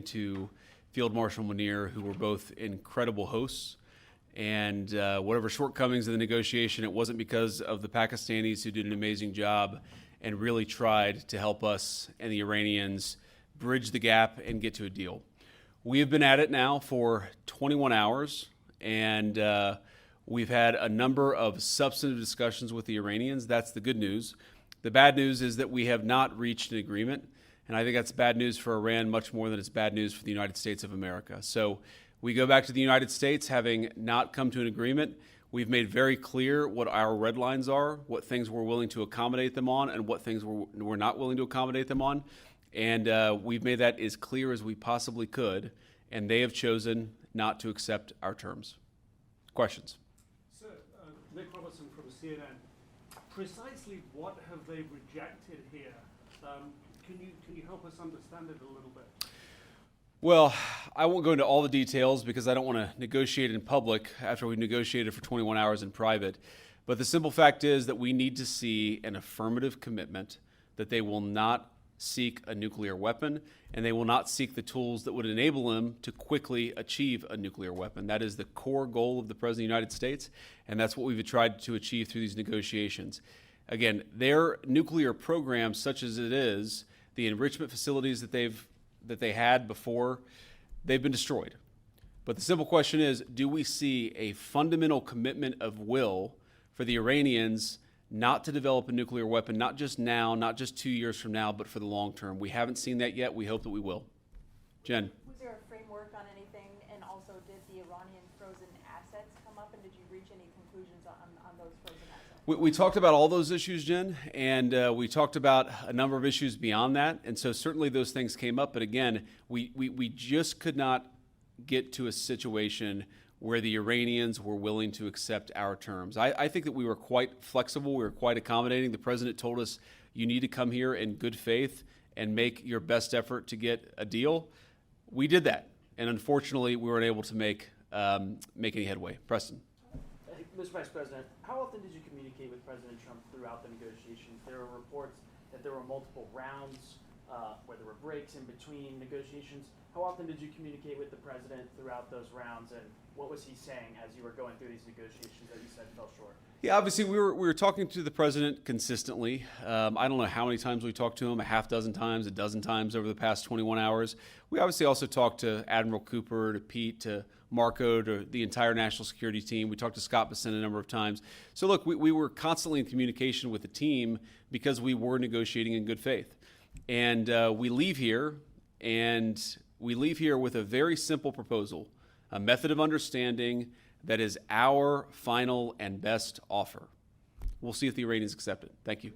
to Field Marshal Munir, who were both incredible hosts. And whatever shortcomings in the negotiation, it wasn't because of the Pakistanis, who did an amazing job and really tried to help us and the Iranians bridge the gap and get to a deal. We have been at it now for 21 hours, and we've had a number of substantive discussions with the Iranians. That's the good news. The bad news is that we have not reached an agreement, and I think that's bad news for Iran much more than it's bad news for the United States of America. So we go back to the United States having not come to an agreement. We've made very clear what our red lines are, what things we're willing to accommodate them on, and what things we're not willing to accommodate them on. And we've made that as clear as we possibly could, and they have chosen not to accept our terms. Questions? Sir, Nick Robertson from CNN. Precisely what have they rejected here? Can you help us understand it a little bit? Well, I won't go into all the details because I don't want to negotiate in public after we've negotiated for 21 hours in private. But the simple fact is that we need to see an affirmative commitment that they will not seek a nuclear weapon, and they will not seek the tools that would enable them to quickly achieve a nuclear weapon. That is the core goal of the President of the United States, and that's what we've tried to achieve through these negotiations. Again, their nuclear program, such as it is, the enrichment facilities that they had before, they've been destroyed. But the simple question is, do we see a fundamental commitment of will for the Iranians not to develop a nuclear weapon, not just now, not just 2 years from now, but for the long term? We haven't seen that yet. We hope that we will. Jen. Was there a framework on anything? And also, did the Iranian frozen assets come up? And did you reach any conclusions on those frozen assets? We talked about all those issues, Jen, and we talked about a number of issues beyond that. And so certainly those things came up. But again, we just could not get to a situation where the Iranians were willing to accept our terms. I think that we were quite flexible. We were quite accommodating. The president told us, you need to come here in good faith and make your best effort to get a deal. We did that. And unfortunately, we weren't able to make any headway. Preston. Mr. Vice President, how often did you communicate with President Trump throughout the negotiations? There were reports that there were multiple rounds where there were breaks in between negotiations. How often did you communicate with the president throughout those rounds, and what was he saying as you were going through these negotiations that you said fell short? Yeah, obviously we were talking to the president consistently. I don't know how many times we talked to him, a half dozen times, a dozen times over the past 21 hours. We obviously also talked to Admiral Cooper, to Pete, to Marco, to the entire national security team. We talked to Scott Bessent a number of times. So look, we were constantly in communication with the team because we were negotiating in good faith. And we leave here with a very simple proposal, a method of understanding that is our final and best offer. We'll see if the Iranians accept it. Thank you.